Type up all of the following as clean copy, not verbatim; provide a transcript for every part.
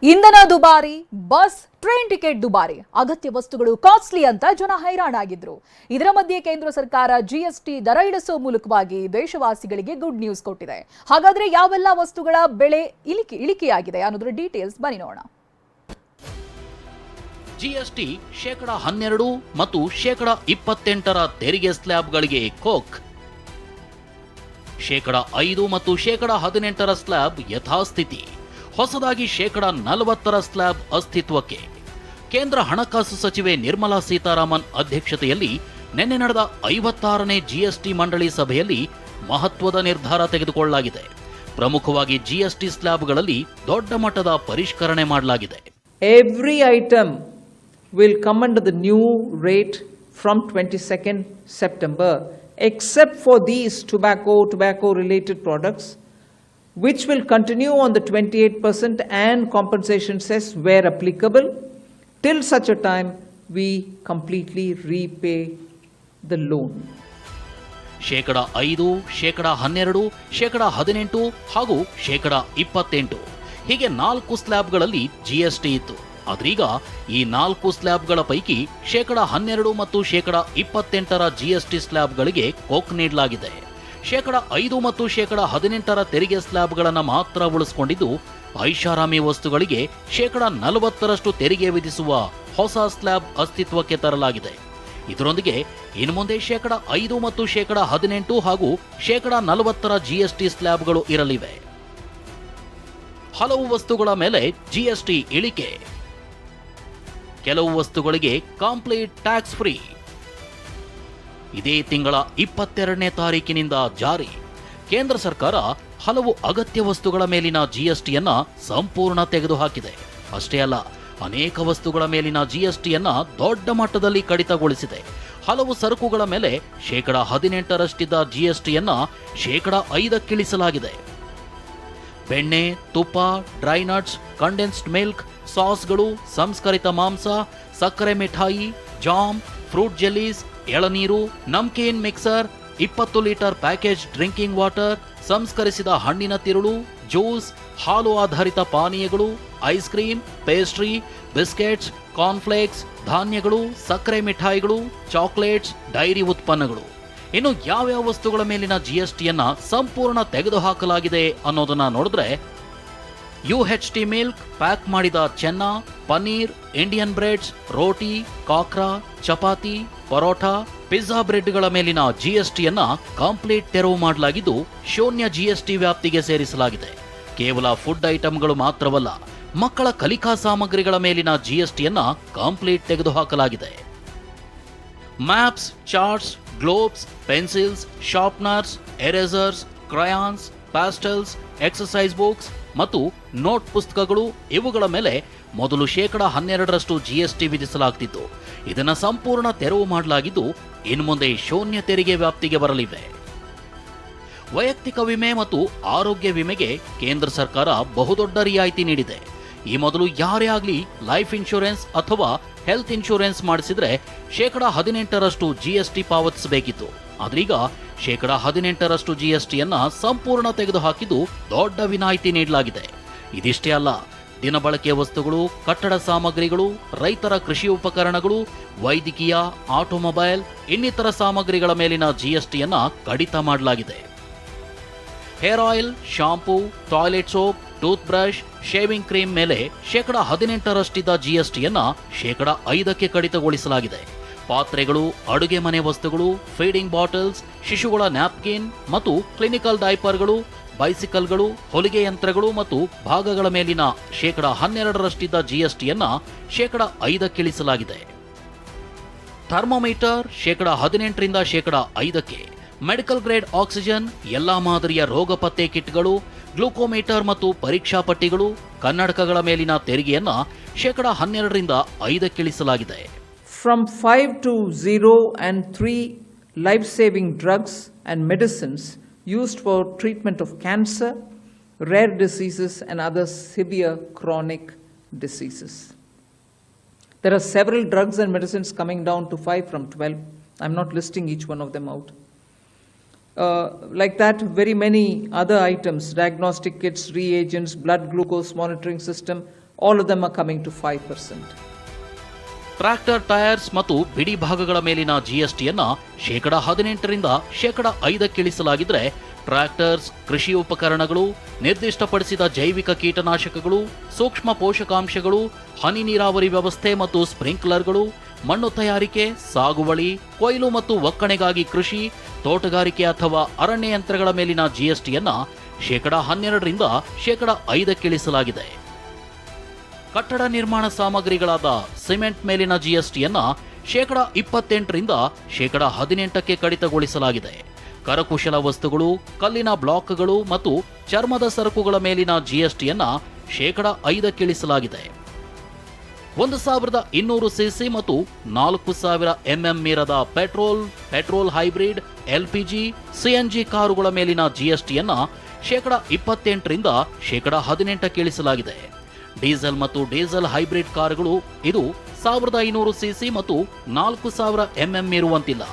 ಇಂಧನ ದುಬಾರಿ, bus, train ticket ದುಬಾರಿ, ಅಗತ್ಯ ವಸ್ತುಗಳು ಕಾಸ್ಟ್ಲಿ ಅಂತ ಜನ ಹೈರಾಣಾಗಿದ್ರು. ಇದರ ಮಧ್ಯೆ ಕೇಂದ್ರ ಸರ್ಕಾರ ಜಿಎಸ್ಟಿ ದರ ಇಳಿಸುವ ಮೂಲಕವಾಗಿ ದೇಶವಾಸಿಗಳಿಗೆ ಗುಡ್ ನ್ಯೂಸ್ ಕೊಟ್ಟಿದೆ. ಹಾಗಾದ್ರೆ ಯಾವೆಲ್ಲ ವಸ್ತುಗಳ ಬೆಲೆ ಇಳಿಕೆಯಾಗಿದೆ ಅನ್ನೋದ್ರ ಡೀಟೇಲ್ಸ್ ಬನ್ನಿ ನೋಡೋಣ. ಜಿಎಸ್ಟಿ %12 ಮತ್ತು %28 ತೆರಿಗೆ ಸ್ಲ್ಯಾಬ್ಗಳಿಗೆ ಕೋಕ್, %5 ಮತ್ತು %18 ಸ್ಲ್ಯಾಬ್ ಯಥಾಸ್ಥಿತಿ, ಹೊಸದಾಗಿ %40 ಸ್ಲ್ಯಾಬ್ ಅಸ್ತಿತ್ವಕ್ಕೆ. ಕೇಂದ್ರ ಹಣಕಾಸು ಸಚಿವೆ ನಿರ್ಮಲಾ ಸೀತಾರಾಮನ್ ಅಧ್ಯಕ್ಷತೆಯಲ್ಲಿ ನಿನ್ನೆ ನಡೆದ 56ನೇ ಜಿಎಸ್ಟಿ ಮಂಡಳಿ ಸಭೆಯಲ್ಲಿ ಮಹತ್ವದ ನಿರ್ಧಾರ ತೆಗೆದುಕೊಳ್ಳಲಾಗಿದೆ. ಪ್ರಮುಖವಾಗಿ ಜಿಎಸ್ಟಿ ಸ್ಲ್ಯಾಬ್ಗಳಲ್ಲಿ ದೊಡ್ಡ ಮಟ್ಟದ ಪರಿಷ್ಕರಣೆ ಮಾಡಲಾಗಿದೆ. Every item will come under the new rate from 22nd September, except for these tobacco-related products, which will continue on the 28% and compensation cess where applicable, till such a time we completely repay the loan. %5, %12, %18 ಹಾಗೂ %28 ಹೀಗೆ 4 ಸ್ಲ್ಯಾಬ್ಗಳಲ್ಲಿ GST ಇತ್ತು. ಆದ್ರೀಗ ಈ 4 ಸ್ಲ್ಯಾಬ್ಗಳ ಪೈಕಿ %12 ಮತ್ತು %28 GST ಸ್ಲ್ಯಾಬ್ಗಳಿಗೆ coke ನೀಡಲಾಗಿದೆ. %5 ಮತ್ತು %18 ತೆರಿಗೆ ಸ್ಲ್ಯಾಬ್ಗಳನ್ನು ಮಾತ್ರ ಉಳಿಸಿಕೊಂಡಿದ್ದು, ಐಷಾರಾಮಿ ವಸ್ತುಗಳಿಗೆ %40 ತೆರಿಗೆ ವಿಧಿಸುವ ಹೊಸ ಸ್ಲ್ಯಾಬ್ ಅಸ್ತಿತ್ವಕ್ಕೆ ತರಲಾಗಿದೆ. ಇದರೊಂದಿಗೆ ಇನ್ನು ಮುಂದೆ %5 ಮತ್ತು %18 ಹಾಗೂ %40 ಜಿಎಸ್ಟಿ ಸ್ಲ್ಯಾಬ್ಗಳು ಇರಲಿವೆ. ಹಲವು ವಸ್ತುಗಳ ಮೇಲೆ ಜಿಎಸ್ಟಿ ಇಳಿಕೆ, ಕೆಲವು ವಸ್ತುಗಳಿಗೆ ಕಂಪ್ಲೀಟ್ ಟ್ಯಾಕ್ಸ್ ಫ್ರೀ. ಇದೇ ತಿಂಗಳ 22ನೇ ತಾರೀಕಿನಿಂದ ಜಾರಿ. ಕೇಂದ್ರ ಸರ್ಕಾರ ಹಲವು ಅಗತ್ಯ ವಸ್ತುಗಳ ಮೇಲಿನ ಜಿಎಸ್ಟಿಯನ್ನ ಸಂಪೂರ್ಣ ತೆಗೆದುಹಾಕಿದೆ. ಅಷ್ಟೇ ಅಲ್ಲ, ಅನೇಕ ವಸ್ತುಗಳ ಮೇಲಿನ ಜಿಎಸ್ಟಿಯನ್ನ ದೊಡ್ಡ ಮಟ್ಟದಲ್ಲಿ ಕಡಿತಗೊಳಿಸಿದೆ. ಹಲವು ಸರಕುಗಳ ಮೇಲೆ %18 ಜಿಎಸ್ಟಿಯನ್ನ %5 ಇಳಿಸಲಾಗಿದೆ. ಬೆಣ್ಣೆ, ತುಪ್ಪ, ಡ್ರೈ ನಟ್ಸ್, ಕಂಡೆನ್ಸ್ಡ್ ಮಿಲ್ಕ್, ಸಾಸ್ಗಳು, ಸಂಸ್ಕರಿತ ಮಾಂಸ, ಸಕ್ಕರೆ ಮಿಠಾಯಿ, ಜಾಮ್, ಫ್ರೂಟ್ ಜೆಲ್ಲೀಸ್, ಎಳನೀರು, namkeen mixer, 20 litre package drinking water, ಸಂಸ್ಕರಿಸಿದ ಹಣ್ಣಿನ ತಿರುಳು, ಜ್ಯೂಸ್, ಹಾಲು ಆಧಾರಿತ ಪಾನೀಯಗಳು, ice cream, pastry, biscuits, cornflakes, ಧಾನ್ಯಗಳು, ಸಕ್ಕರೆ ಮಿಠಾಯಿಗಳು, ಚಾಕ್ಲೇಟ್ಸ್, ಡೈರಿ ಉತ್ಪನ್ನಗಳು. ಇನ್ನು ಯಾವ್ಯಾವ ವಸ್ತುಗಳ ಮೇಲಿನ ಜಿಎಸ್ಟಿಯನ್ನ ಸಂಪೂರ್ಣ ತೆಗೆದುಹಾಕಲಾಗಿದೆ ಅನ್ನೋದನ್ನ ನೋಡಿದ್ರೆ, UHT ಮಿಲ್ಕ್, ಪ್ಯಾಕ್ ಮಾಡಿದ ಚೆನ್ನ, ಪನ್ನೀರ್, ಇಂಡಿಯನ್ ಬ್ರೆಡ್ಸ್, ರೋಟಿ, ಕಾಕ್ರಾ, ಚಪಾತಿ, ಪರೋಟಾ, ಪಿಜ್ಜಾ ಬ್ರೆಡ್ಗಳ ಮೇಲಿನ ಜಿಎಸ್ಟಿಯನ್ನ ಕಂಪ್ಲೀಟ್ ತೆರವು ಮಾಡಲಾಗಿದ್ದು, ಶೂನ್ಯ ಜಿಎಸ್ಟಿ ವ್ಯಾಪ್ತಿಗೆ ಸೇರಿಸಲಾಗಿದೆ. ಕೇವಲ ಫುಡ್ ಐಟಂಗಳು ಮಾತ್ರವಲ್ಲ, ಮಕ್ಕಳ ಕಲಿಕಾ ಸಾಮಗ್ರಿಗಳ ಮೇಲಿನ ಜಿಎಸ್ಟಿಯನ್ನ ಕಂಪ್ಲೀಟ್ ತೆಗೆದುಹಾಕಲಾಗಿದೆ. Maps, charts, globes, pencils, sharpeners, erasers, crayons, pastels, exercise books ಮತ್ತು ನೋಟ್ ಪುಸ್ತಕಗಳು ಇವುಗಳ ಮೇಲೆ ಮೊದಲು %12 ಜಿಎಸ್ಟಿ ವಿಧಿಸಲಾಗುತ್ತಿತ್ತು. ಇದನ್ನು ಸಂಪೂರ್ಣ ತೆರವು ಮಾಡಲಾಗಿದ್ದು, ಇನ್ನು ಮುಂದೆ ಶೂನ್ಯ ತೆರಿಗೆ ವ್ಯಾಪ್ತಿಗೆ ಬರಲಿವೆ. ವೈಯಕ್ತಿಕ ವಿಮೆ ಮತ್ತು ಆರೋಗ್ಯ ವಿಮೆಗೆ ಕೇಂದ್ರ ಸರ್ಕಾರ ಬಹುದೊಡ್ಡ ರಿಯಾಯಿತಿ ನೀಡಿದೆ. ಈ ಮೊದಲು ಯಾರೇ ಆಗಲಿ ಲೈಫ್ ಇನ್ಶೂರೆನ್ಸ್ ಅಥವಾ ಹೆಲ್ತ್ ಇನ್ಶೂರೆನ್ಸ್ ಮಾಡಿಸಿದ್ರೆ %18 ಜಿಎಸ್ಟಿ ಪಾವತಿಸಬೇಕಿತ್ತು. ಆದ್ರೀಗ %18 ಜಿಎಸ್ಟಿಯನ್ನ ಸಂಪೂರ್ಣ ತೆಗೆದುಹಾಕಿದ್ದು ದೊಡ್ಡ ವಿನಾಯಿತಿ ನೀಡಲಾಗಿದೆ. ಇದಿಷ್ಟೇ ಅಲ್ಲ, ದಿನಬಳಕೆಯ ವಸ್ತುಗಳು, ಕಟ್ಟಡ ಸಾಮಗ್ರಿಗಳು, ರೈತರ ಕೃಷಿ ಉಪಕರಣಗಳು, ವೈದ್ಯಕೀಯ, ಆಟೋಮೊಬೈಲ್, ಇನ್ನಿತರ ಸಾಮಗ್ರಿಗಳ ಮೇಲಿನ ಜಿಎಸ್ಟಿಯನ್ನ ಕಡಿತ ಮಾಡಲಾಗಿದೆ. Hair oil, shampoo, toilet soap, tooth brush, shaving cream ಮೇಲೆ %18 ಜಿಎಸ್ಟಿಯನ್ನ %5 ಕಡಿತಗೊಳಿಸಲಾಗಿದೆ. ಪಾತ್ರೆಗಳು, ಅಡುಗೆ ಮನೆ ವಸ್ತುಗಳು, ಫೀಡಿಂಗ್ ಬಾಟಲ್ಸ್, ಶಿಶುಗಳ ನ್ಯಾಪ್ಕಿನ್ ಮತ್ತು ಕ್ಲಿನಿಕಲ್ ಡೈಪರ್ಗಳು, ಬೈಸಿಕಲ್ಗಳು, ಹೊಲಿಗೆ ಯಂತ್ರಗಳು ಮತ್ತು ಭಾಗಗಳ ಮೇಲಿನ %12 ಜಿಎಸ್ಟಿಯನ್ನ %5 ಇಳಿಸಲಾಗಿದೆ. ಥರ್ಮೋಮೀಟರ್ %18 %5, ಮೆಡಿಕಲ್ ಗ್ರೇಡ್ ಆಕ್ಸಿಜನ್, ಎಲ್ಲಾ ಮಾದರಿಯ ರೋಗ ಪತ್ತೆ ಕಿಟ್ಗಳು, ಗ್ಲೂಕೋಮೀಟರ್ ಮತ್ತು ಪರೀಕ್ಷಾ ಪಟ್ಟಿಗಳು, ಕನ್ನಡಕಗಳ ಮೇಲಿನ ತೆರಿಗೆಯನ್ನ %12 ಇಳಿಸಲಾಗಿದೆ. From 5 to 0 and 3 life-saving drugs and medicines used for treatment of cancer, rare diseases and other severe chronic diseases. There are several drugs and medicines coming down to 5 from 12. I'm not listing each one of them out. Like that, very many other items, diagnostic kits, reagents, blood glucose monitoring system, all of them are coming to 5%. Tractor tyres ಮತ್ತು ಬಿಡಿ ಭಾಗಗಳ ಮೇಲಿನ ಜಿಎಸ್ಟಿಯನ್ನ ಶೇಕಡ 18ರಿಂದ ಶೇಕಡ 5ಕ್ಕೆ ಇಳಿಸಲಾಗಿದ್ರೆ tractors, ಕೃಷಿ ಉಪಕರಣಗಳು, ನಿರ್ದಿಷ್ಟಪಡಿಸಿದ ಜೈವಿಕ ಕೀಟನಾಶಕಗಳು, ಸೂಕ್ಷ್ಮ ಪೋಷಕಾಂಶಗಳು, ಹನಿ ನೀರಾವರಿ ವ್ಯವಸ್ಥೆ ಮತ್ತು ಸ್ಪ್ರಿಂಕ್ಲರ್ಗಳು, ಮಣ್ಣು ತಯಾರಿಕೆ, ಸಾಗುವಳಿ, ಕೊಯ್ಲು ಮತ್ತು ಒಕ್ಕಣೆಗಾಗಿ ಕೃಷಿ, ತೋಟಗಾರಿಕೆ ಅಥವಾ ಅರಣ್ಯ ಯಂತ್ರಗಳ ಮೇಲಿನ ಜಿಎಸ್ಟಿಯನ್ನ ಶೇಕಡ 12ರಿಂದ ಶೇಕಡ 5ಕ್ಕೆ ಇಳಿಸಲಾಗಿದೆ. ಕಟ್ಟಡ ನಿರ್ಮಾಣ ಸಾಮಗ್ರಿಗಳಾದ ಸಿಮೆಂಟ್ ಮೇಲಿನ ಜಿಎಸ್ಟಿಯನ್ನ ಶೇಕಡ 28ರಿಂದ ಶೇಕಡ 18ಕ್ಕೆ ಕಡಿತಗೊಳಿಸಲಾಗಿದೆ. ಕರಕುಶಲ ವಸ್ತುಗಳು, ಕಲ್ಲಿನ ಬ್ಲಾಕ್ಗಳು ಮತ್ತು ಚರ್ಮದ ಸರಕುಗಳ ಮೇಲಿನ ಜಿಎಸ್ಟಿಯನ್ನ ಶೇಕಡ 5ಕ್ಕೆ ಇಳಿಸಲಾಗಿದೆ. 1200 ಸಿಸಿ ಮತ್ತು 4000 ಎಂಎಂ ಮೀರದ ಪೆಟ್ರೋಲ್ ಹೈಬ್ರಿಡ್, ಎಲ್ಪಿಜಿ, ಸಿಎನ್ಜಿ ಕಾರುಗಳ ಮೇಲಿನ ಜಿಎಸ್ಟಿಯನ್ನ ಶೇಕಡ 28ರಿಂದ ಶೇಕಡ 18ಕ್ಕೆ ಇಳಿಸಲಾಗಿದೆ. ಡೀಸೆಲ್ ಮತ್ತು ಡೀಸೆಲ್ ಹೈಬ್ರಿಡ್ ಕಾರುಗಳು ಇದು 1500 ಸಿಸಿ ಮತ್ತು 4000 ಎಂಎಂ ಇರುವಂತಿಲ್ಲ.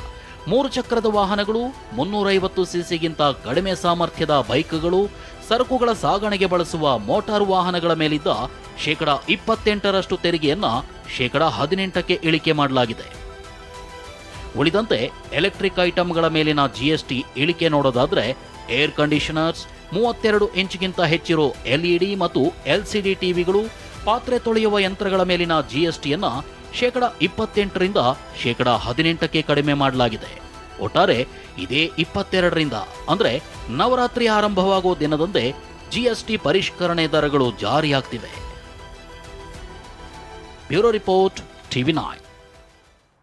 3 ಚಕ್ರದ ವಾಹನಗಳು, 350 ಸಿಸಿಗಿಂತ ಕಡಿಮೆ ಸಾಮರ್ಥ್ಯದ ಬೈಕ್ಗಳು, ಸರಕುಗಳ ಸಾಗಣೆಗೆ ಬಳಸುವ ಮೋಟಾರು ವಾಹನಗಳ ಮೇಲಿದ್ದ ಶೇಕಡ 28ರಷ್ಟು ತೆರಿಗೆಯನ್ನ ಶೇಕಡ 18ಕ್ಕೆ ಇಳಿಕೆ ಮಾಡಲಾಗಿದೆ. ಉಳಿದಂತೆ ಎಲೆಕ್ಟ್ರಿಕ್ ಐಟಂಗಳ ಮೇಲಿನ ಜಿಎಸ್ಟಿ ಇಳಿಕೆ ನೋಡೋದಾದ್ರೆ ಏರ್ ಕಂಡೀಷನರ್ಸ್, 32 ಇಂಚ್ಗಿಂತ ಹೆಚ್ಚಿರೋ ಎಲ್ಇಡಿ ಮತ್ತು ಎಲ್ಸಿಡಿ ಟಿವಿಗಳು, ಪಾತ್ರೆ ತೊಳೆಯುವ ಯಂತ್ರಗಳ ಮೇಲಿನ ಜಿಎಸ್ಟಿಯನ್ನ ಶೇಕಡ 28ರಿಂದ ಶೇಕಡ 18ಕ್ಕೆ ಕಡಿಮೆ ಮಾಡಲಾಗಿದೆ. ಒಟ್ಟಾರೆ ಇದೇ 22ರಿಂದ ಅಂದ್ರೆ ನವರಾತ್ರಿ ಆರಂಭವಾಗುವ ದಿನದಂದೇ ಜಿಎಸ್ಟಿ ಪರಿಷ್ಕರಣೆ ದರಗಳು ಜಾರಿಯಾಗ್ತಿವೆ. Bureau report, ಟಿವಿ9.